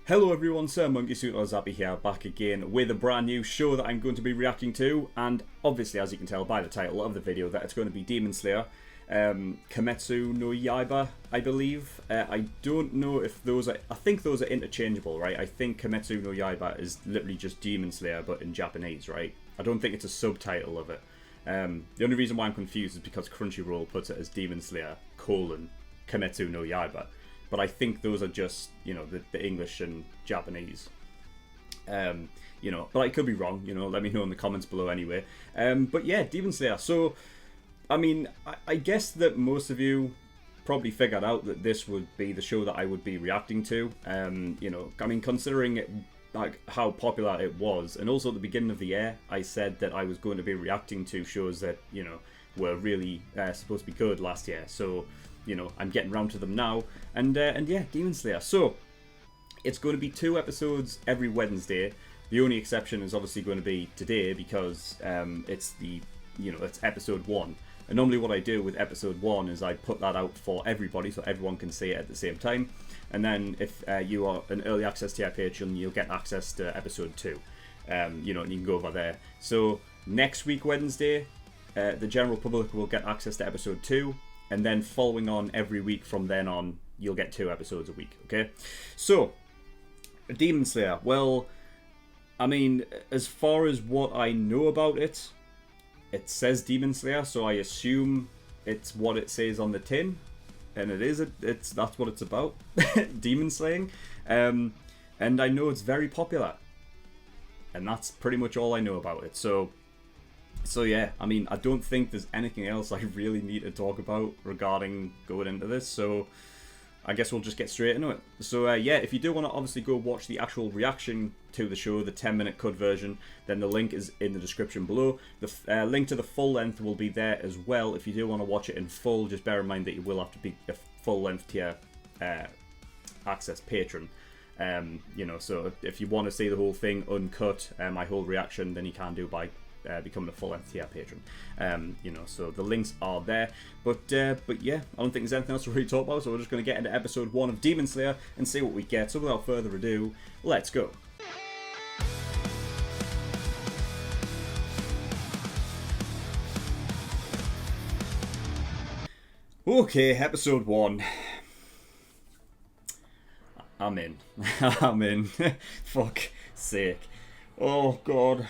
Hello everyone, SirMonkeySuit or Zappy here, back again with a brand new show that I'm going to be reacting to, and obviously, as you can tell by the title of the video, that it's going to be Demon Slayer, Kimetsu no Yaiba, I believe. I don't know if those are, I think those are interchangeable, right? I think Kimetsu no Yaiba is literally just Demon Slayer, but in Japanese, right? I don't think it's a subtitle of it. The only reason why I'm confused is because Crunchyroll puts it as Demon Slayer, Kimetsu no Yaiba. But I think those are just, the English and Japanese. But I could be wrong, let me know in the comments below anyway. But yeah, Demon Slayer. So, I mean, I guess that most of you probably figured out that this would be the show that I would be reacting to. Considering it, like how popular it was, and also at the beginning of the year, I said that I was going to be reacting to shows that, were really supposed to be good last year. So, I'm getting around to them now, and yeah, Demon Slayer. So, it's going to be 2 episodes every Wednesday. The only exception is obviously going to be today because it's it's episode 1. And normally what I do with episode 1 is I put that out for everybody so everyone can see it at the same time. And then if you are an early access tier patron, you'll get access to episode 2. And you can go over there. So next week Wednesday, the general public will get access to episode 2. And then following on every week from then on, you'll get 2 episodes a week, okay? So, Demon Slayer. Well, I mean, as far as what I know about it, it says Demon Slayer, so I assume it's what it says on the tin. And it is, that's what it's about, demon slaying. And I know it's very popular. And that's pretty much all I know about it, So yeah, I mean, I don't think there's anything else I really need to talk about regarding going into this, so I guess we'll just get straight into it. So yeah, if you do want to obviously go watch the actual reaction to the show, the 10-minute cut version, then the link is in the description below. The link to the full length will be there as well. If you do want to watch it in full, just bear in mind that you will have to be a full length tier access patron. So if you want to see the whole thing uncut, my whole reaction, then you can do by becoming a full length tier patron. So the links are there. But yeah, I don't think there's anything else to really talk about, so we're just going to get into episode 1 of Demon Slayer and see what we get. So without further ado, let's go. Okay, episode 1. I'm in. I'm in. Fuck sake. Oh god.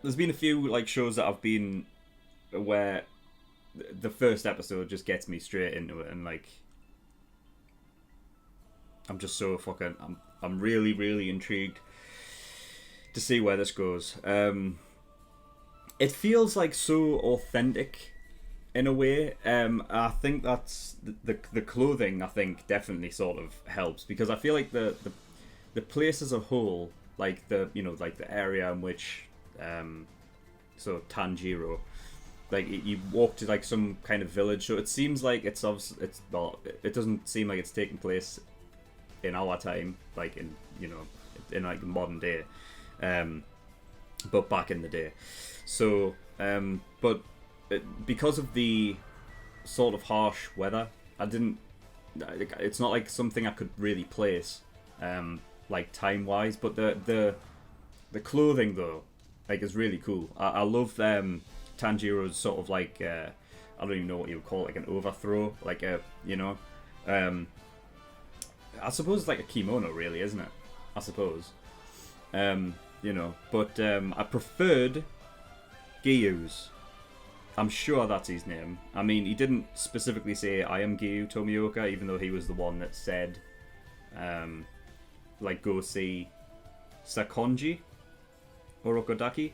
There's been a few shows that I've been where the first episode just gets me straight into it, and I'm just so fucking I'm really, really intrigued to see where this goes. It feels like so authentic in a way. I think that's the clothing, I think, definitely sort of helps, because I feel like the place as a whole, the area in which so Tanjiro, you walk to some kind of village, so it seems like it doesn't seem like it's taking place in our time, in modern day, but back in the day. So because of the sort of harsh weather, it's not like something I could really place time wise, but the clothing though is really cool. I love Tanjiro's sort of I don't even know what you would call it, an overthrow, I suppose it's like a kimono, really, isn't it? I suppose. But I preferred Gyu's. I'm sure that's his name. I mean, he didn't specifically say I am Gyu Tomioka, even though he was the one that said go see Sakonji or Okodaki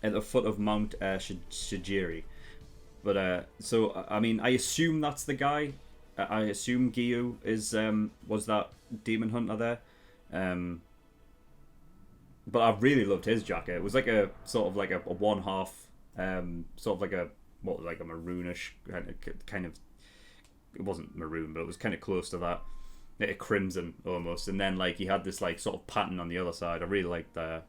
at the foot of Mount Shijiri. But so I mean, I assume that's the guy. I assume Gyu is was that demon hunter there. But I really loved his jacket. It was like a sort of a one half, sort of a maroonish kind of. It wasn't maroon, but it was kind of close to that. A crimson almost, and then he had this sort of pattern on the other side. I really like that.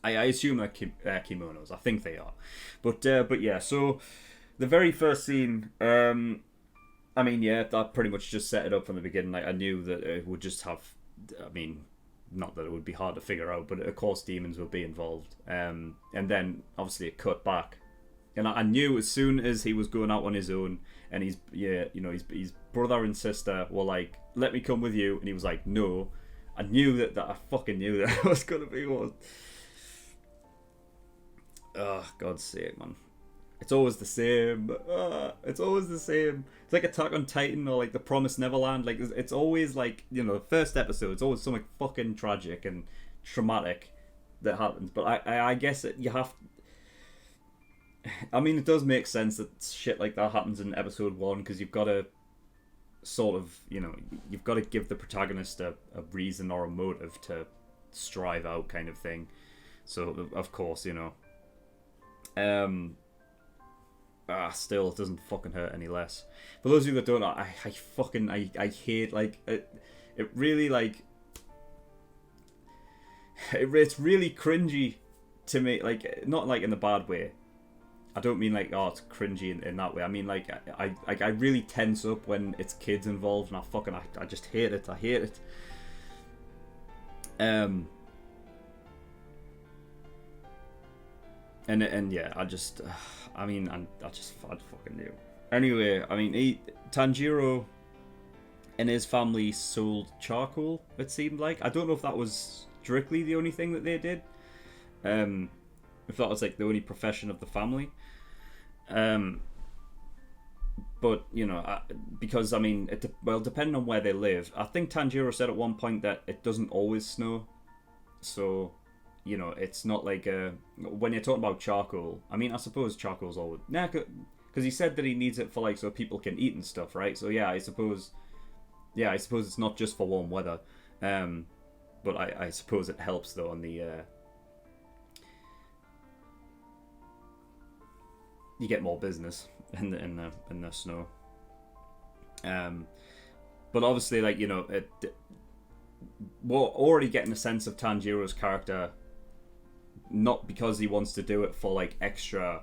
I assume they're kimonos. I think they are, but yeah. So the very first scene, I I mean, yeah, that pretty much just set it up from the beginning. Like, I knew that it would just have. I mean, not that it would be hard to figure out, but of course demons would be involved. And then obviously it cut back, and I knew as soon as he was going out on his own, and his brother and sister were like, "Let me come with you," and he was like, "No." I knew that I fucking knew that was gonna be one. Oh, God's sake, man. It's always the same. It's always the same. It's like Attack on Titan or like The Promised Neverland. Like it's always like, the first episode. It's always something fucking tragic and traumatic that happens. But I guess you have. I mean, it does make sense that shit like that happens in episode 1 because you've got to sort of, you've got to give the protagonist a reason or a motive to strive out, kind of thing. So of course, still, it doesn't fucking hurt any less. For those of you that don't know, I hate, like, it really, like, it's really cringy to me, like, not like in the bad way. I don't mean like, oh, it's cringy in that way. I mean like, I really tense up when it's kids involved, and I just hate it. I hate it. And yeah, I fucking knew. Anyway, I mean, Tanjiro and his family sold charcoal, it seemed like. I don't know if that was strictly the only thing that they did. If that was like the only profession of the family. But, because, I mean, depending on where they live, I think Tanjiro said at one point that it doesn't always snow. So, it's not like when you're talking about charcoal, I mean, I suppose charcoal's always... Nah, because he said that he needs it for, like, so people can eat and stuff, right? So, yeah, I suppose it's not just for warm weather. But I suppose it helps, though, on the... you get more business in the snow. But obviously, like, we're already getting a sense of Tanjiro's character, not because he wants to do it for like extra,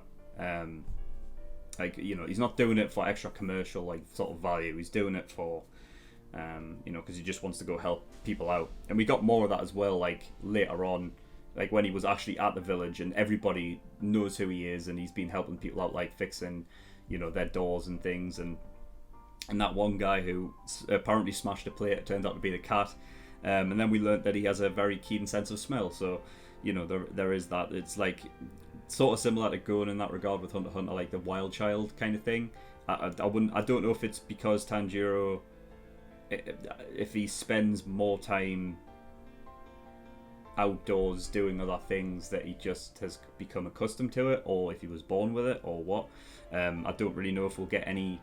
he's not doing it for extra commercial like sort of value. He's doing it for, because he just wants to go help people out. And we got more of that as well, like later on. Like when he was actually at the village and everybody knows who he is and he's been helping people out, like fixing, their doors and things. And that one guy who apparently smashed a plate, it turned out to be the cat. And then we learned that he has a very keen sense of smell. So, there is that. It's like sort of similar to Gon in that regard with Hunter x Hunter, like the wild child kind of thing. I don't know if it's because Tanjiro, if he spends more time outdoors doing other things that he just has become accustomed to it, or if he was born with it, or what. I don't really know if we'll get any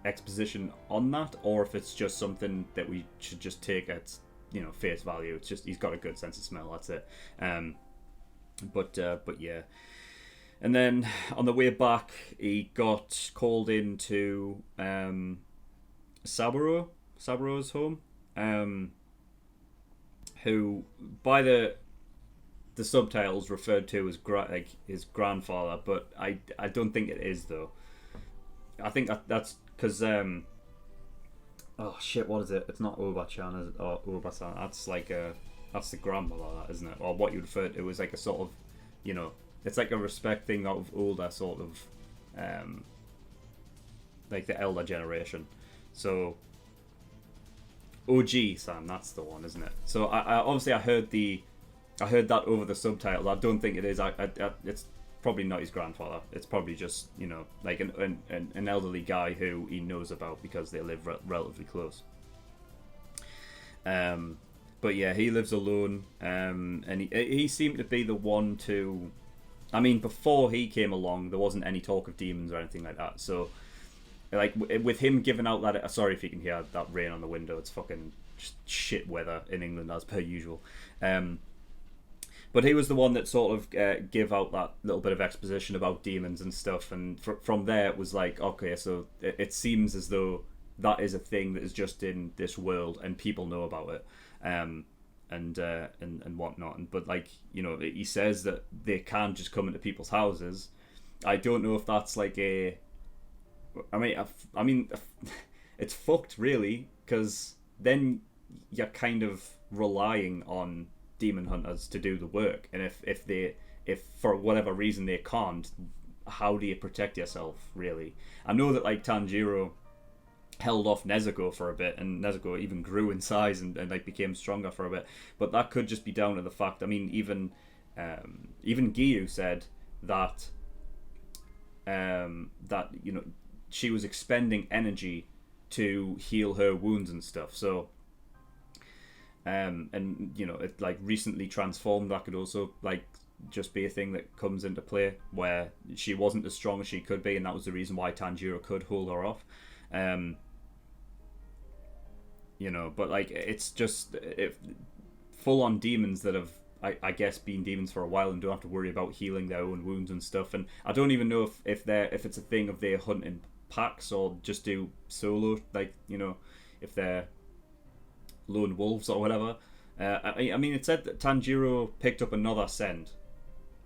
exposition on that, or if it's just something that we should just take at face value. It's just he's got a good sense of smell. That's it. But yeah. And then on the way back, he got called into Saburo's home. Who, by the subtitles, referred to as his grandfather, but I don't think it is though. I think that's because oh shit, what is it? It's not Oba-chan, is it? Or Oba-san. That's like that's the grandmother, that, isn't it? Or what you refer to as like a sort of, it's like a respect thing of older sort of, like the elder generation. So. OG-san, that's the one, isn't it? So I obviously I heard that over the subtitle. I don't think it is. It's probably not his grandfather. It's probably just like an elderly guy who he knows about because they live relatively close. But yeah, he lives alone, and he seemed to be the one to. I mean, before he came along, there wasn't any talk of demons or anything like that. So. Like, with him giving out that... Sorry if you can hear that rain on the window. It's fucking just shit weather in England, as per usual. But he was the one that sort of gave out that little bit of exposition about demons and stuff. And from there, it was like, okay, so it seems as though that is a thing that is just in this world and people know about it. And whatnot. But, like, he says that they can't just come into people's houses. I don't know if that's like a... I mean, it's fucked really, because then you're kind of relying on demon hunters to do the work, and if for whatever reason they can't, how do you protect yourself really? I know that like Tanjiro held off Nezuko for a bit, and Nezuko even grew in size and like became stronger for a bit, but that could just be down to the fact. I mean, even Giyu said that that she was expending energy to heal her wounds and stuff. So and it like recently transformed. That could also like just be a thing that comes into play, where she wasn't as strong as she could be, and that was the reason why Tanjiro could hold her off. But like it's just full on demons that have I guess been demons for a while and don't have to worry about healing their own wounds and stuff. And I don't even know if it's a thing of they hunt in packs or just do solo, like if they're lone wolves or whatever. I mean, it said that Tanjiro picked up another send,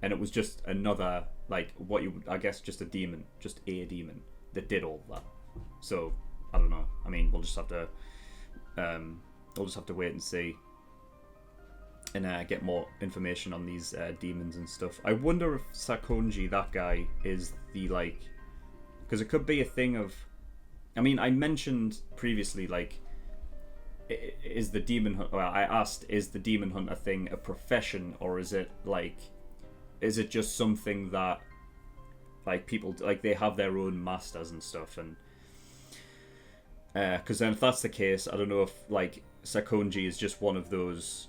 and it was just another, like, what you would, I guess, just a demon that did all that. So I don't know. I mean, we'll just have to wait and see, and get more information on these demons and stuff. I wonder if Sakonji, that guy, is the like, because it could be a thing of, I mean, I mentioned previously, like, is the demon hunter, well, I asked, is the demon hunter thing a profession, or is it just something that like people like they have their own masters and stuff? And because then if that's the case, I don't know if like Sakonji is just one of those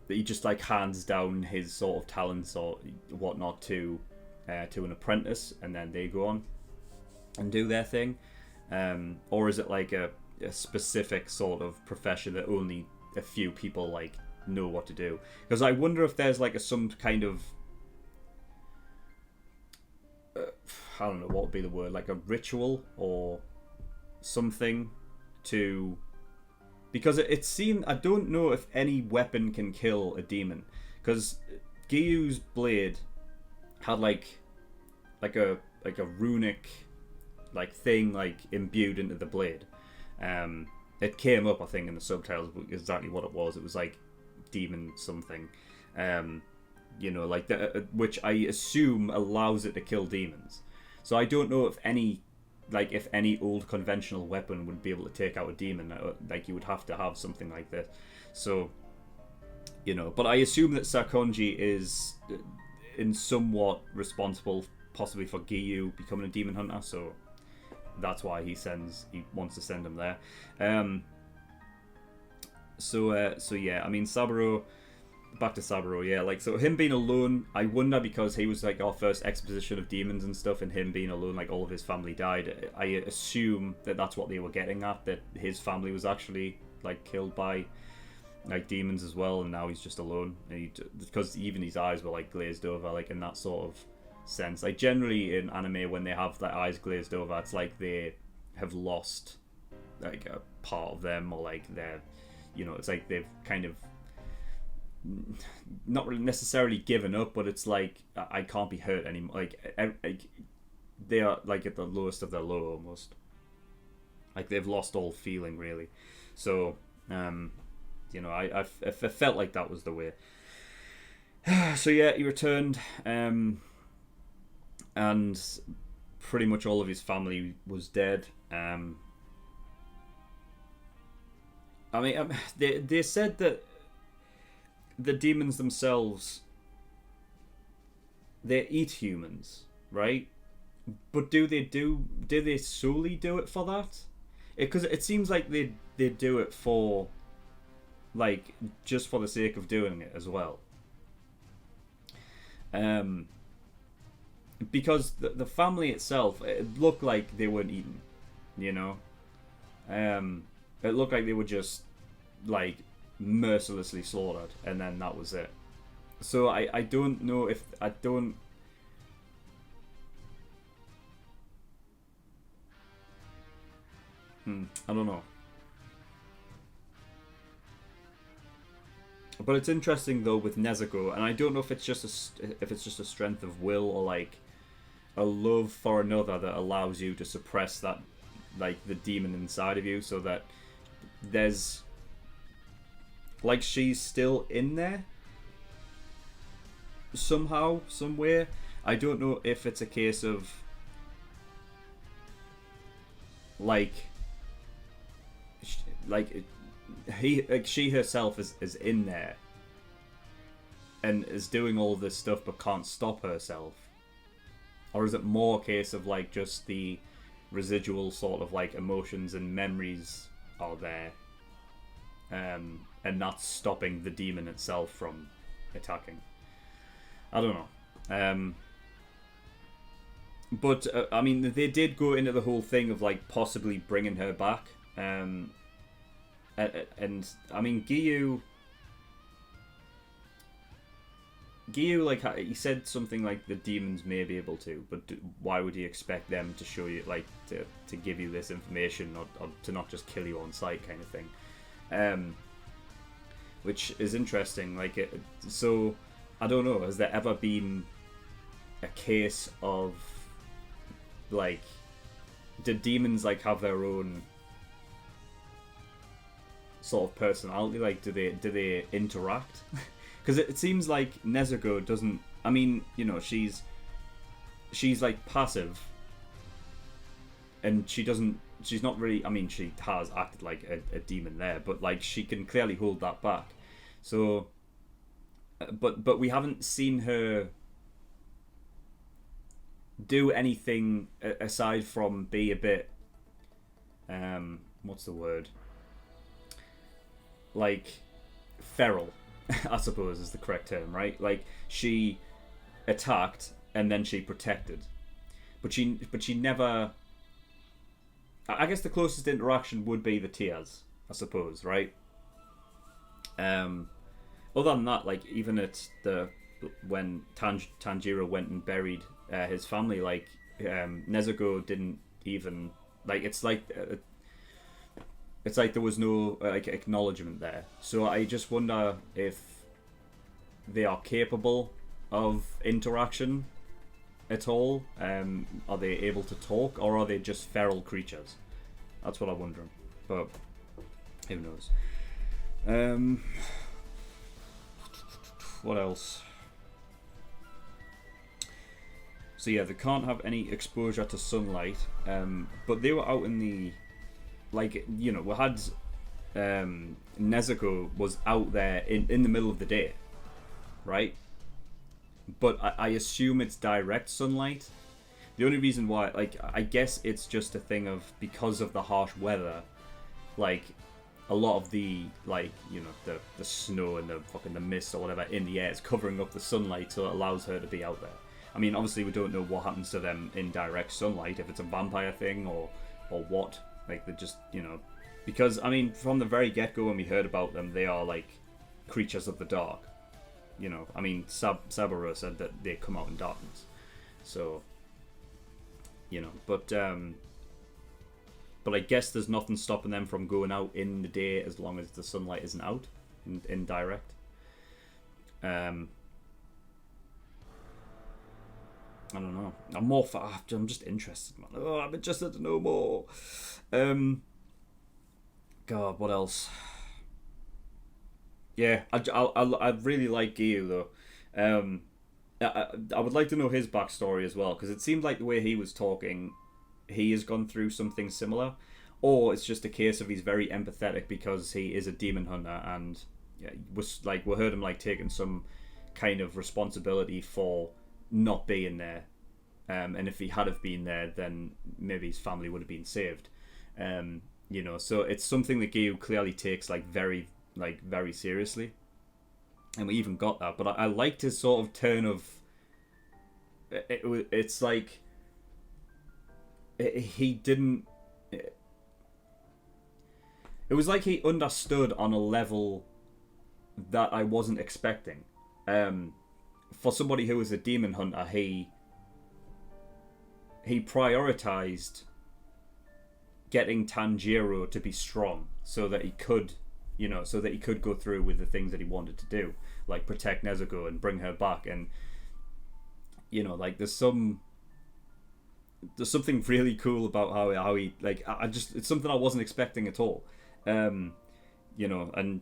that he just like hands down his sort of talents or whatnot to an apprentice, and then they go on and do their thing, or is it like a specific sort of profession that only a few people like know what to do? Because I wonder if there's like some kind of I don't know what would be the word, like a ritual or something to, because it seemed, I don't know if any weapon can kill a demon, because Giyu's blade had like a runic like thing like imbued into the blade. It came up, I think, in the subtitles exactly what it was. It was like demon something, like which I assume allows it to kill demons. So I don't know if any old conventional weapon would be able to take out a demon. Like you would have to have something like this. So, but I assume that Sakonji is in somewhat responsible, possibly for Giyu becoming a demon hunter. So that's why he wants to send him there. So yeah, I mean, Saburo, back to Saburo, yeah, like, so him being alone, I wonder, because he was like our first exposition of demons and stuff, and him being alone, like all of his family died, I assume that that's what they were getting at, that his family was actually like killed by like demons as well, and now he's just alone, and because even his eyes were like glazed over, like in that sort of sense. Like generally in anime, when they have their eyes glazed over, it's like they have lost like a part of them, or like they're, it's like they've kind of not really necessarily given up, but it's like I can't be hurt anymore. Like they are like at the lowest of their low almost. Like they've lost all feeling really. So I felt like that was the way. So yeah, he returned, and pretty much all of his family was dead. I mean, they said that the demons themselves, they eat humans, right? But do they solely do it for that? Because it seems like they do it for, like, just for the sake of doing it as well. Because the family itself, it looked like they weren't eaten, it looked like they were just like mercilessly slaughtered, and then that was it. So I don't know if I don't know. But it's interesting though with Nezuko, and I don't know if it's just a strength of will, or like a love for another that allows you to suppress that, like, the demon inside of you, so that there's, like, she's still in there somehow, somewhere. I don't know if it's a case of, like she herself is in there and is doing all this stuff but can't stop herself, or is it more a case of, like, just the residual sort of, like, emotions and memories are there, and not stopping the demon itself from attacking? I don't know. But I mean, they did go into the whole thing of, like, possibly bringing her back, and I mean, Giyu, like, he said something like the demons may be able to, but why would he expect them to show you, like, to give you this information, or to not just kill you on sight, kind of thing, which is interesting. Like, so I don't know, has there ever been a case of, like, did demons, like, have their own sort of personality? Like, do they interact? Because it seems like Nezuko doesn't. I mean, you know, she's like passive, and she's not really. I mean, she has acted like a demon there, but, like, she can clearly hold that back. So, but we haven't seen her do anything aside from be a bit, what's the word, like, feral, I suppose is the correct term, right? Like, she attacked and then she protected, but she never. I guess the closest interaction would be the tears, I suppose, right? Other than that, like, even at when Tanjiro went and buried his family, like, Nezuko didn't even, like, it's like there was no, like, acknowledgement there. So I just wonder if they are capable of interaction at all. Are they able to talk, or are they just feral creatures? That's what I'm wondering. But who knows? What else? So yeah, they can't have any exposure to sunlight, but they were out in the, like, you know, we had Nezuko was out there in the middle of the day, right? But I assume it's direct sunlight. The only reason why, like, I guess it's just a thing of, because of the harsh weather, like, a lot of the, like, you know, the snow and the mist or whatever in the air is covering up the sunlight, so it allows her to be out there. I mean, obviously we don't know what happens to them in direct sunlight, if it's a vampire thing or what. Like, they're just, you know, because, I mean, from the very get-go when we heard about them, they are, like, creatures of the dark. You know, I mean, Saburo said that they come out in darkness. So, you know, but I guess there's nothing stopping them from going out in the day as long as the sunlight isn't out in direct. I don't know. I'm just interested, man. Oh, I'm interested to know more. God, what else? Yeah, I really like Giyu, though. I would like to know his backstory as well, because it seemed like the way he was talking, he has gone through something similar, or it's just a case of he's very empathetic because he is a demon hunter, and yeah, was, like, we heard him, like, taking some kind of responsibility for not being there, and if he had have been there, then maybe his family would have been saved. You know, so it's something that Giyu clearly takes, like, very seriously, and we even got that. But I liked his sort of turn of it's like he didn't. It was like he understood on a level that I wasn't expecting. For somebody who was a demon hunter, he prioritized getting Tanjiro to be strong so that he could, you know, so that he could go through with the things that he wanted to do, like protect Nezuko and bring her back. And, you know, like, there's some there's something really cool about how he like I just it's something I wasn't expecting at all. You know, and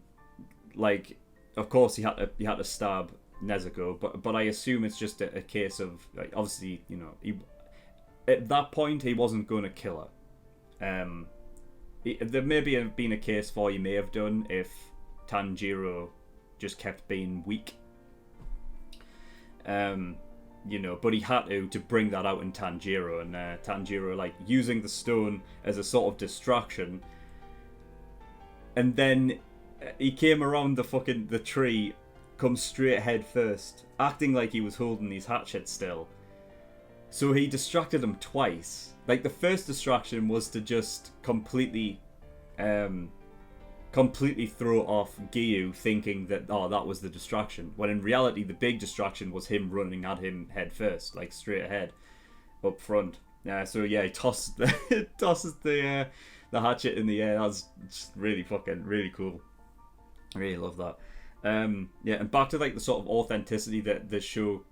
like of course he had to stab Nezuko, but I assume it's just a case of like obviously you know he at that point he wasn't going to kill her. There may be been a case for he may have done if Tanjiro just kept being weak. You know, but he had to bring that out in Tanjiro, and Tanjiro like using the stone as a sort of distraction, and then he came around the tree, come straight head first, acting like he was holding his hatchet still. So he distracted him twice. Like the first distraction was to just completely throw off Gyu, thinking that that was the distraction, when in reality the big distraction was him running at him head first, like straight ahead, up front. So yeah, he tosses the hatchet in the air. That's just really cool. I really love that. Yeah, and back to like the sort of authenticity that the show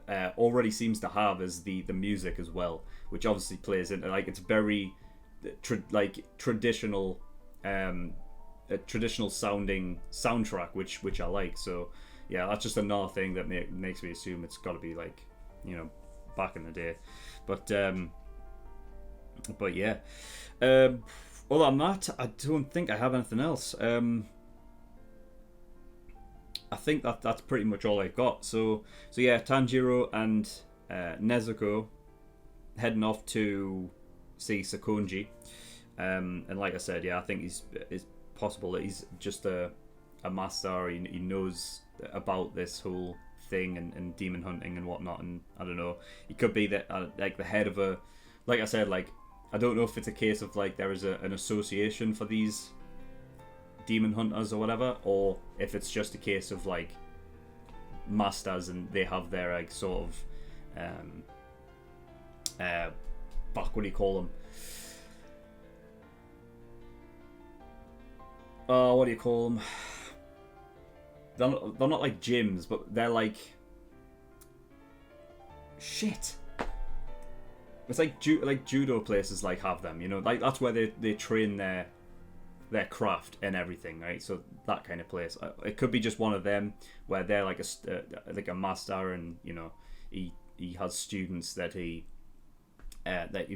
already seems to have is the music as well, which obviously plays into like it's very traditional. A traditional sounding soundtrack, which I like. So yeah, that's just another thing that makes me assume it's got to be like, you know, back in the day. But yeah. Other than that, I don't think I have anything else. I think that's pretty much all I've got. So yeah, Tanjiro and Nezuko heading off to see Sakonji. And like I said, yeah, I think it's possible that he's just a master. He knows about this whole thing and demon hunting and whatnot. And I don't know, he could be that like the head of a, like I said, like I don't know if it's a case of like there is an association for these demon hunters or whatever, or if it's just a case of like masters and they have their like sort of what do you call them? What do you call them? They're not like gyms, but they're like shit. It's like judo places like have them, you know, like that's where they train their craft and everything, right? So that kind of place. It could be just one of them where they're like a master, and you know he has students that he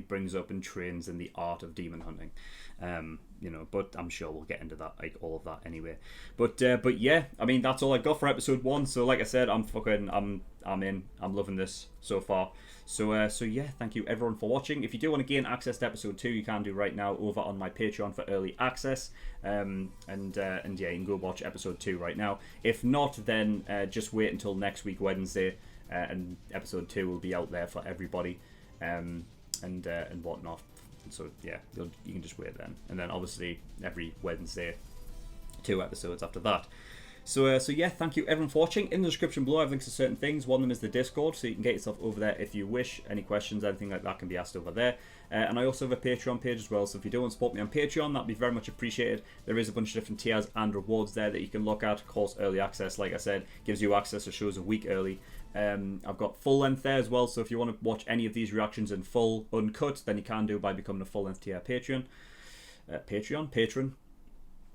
brings up and trains in the art of demon hunting. You know, but I'm sure we'll get into that, like all of that anyway. But yeah, I mean that's all I got for episode 1. So like I said, I'm loving this so far. So yeah, thank you everyone for watching. If you do want to gain access to episode 2, you can do right now over on my Patreon for early access. And yeah, you can go watch episode 2 right now. If not, then just wait until next week Wednesday, and episode 2 will be out there for everybody, and whatnot. So yeah, you can just wait then, and then obviously every Wednesday 2 episodes after that. So yeah, thank you everyone for watching. In the description below I have links to certain things. One of them is the Discord, so you can get yourself over there if you wish. Any questions, anything like that can be asked over there. And I also have a Patreon page as well, so if you do want to support me on Patreon, that'd be very much appreciated. There is a bunch of different tiers and rewards there that you can look at. Of course, early access, like I said, gives you access to shows a week early. I've got full length there as well, so if you want to watch any of these reactions in full, uncut, then you can do by becoming a full length tier patron.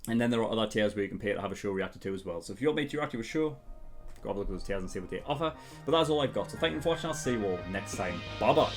And then there are other tiers where you can pay to have a show reacted to as well. So if you want me to react to a show, go have a look at those tiers and see what they offer. But that's all I've got, so thank you for watching. I'll see you all next time. Bye bye.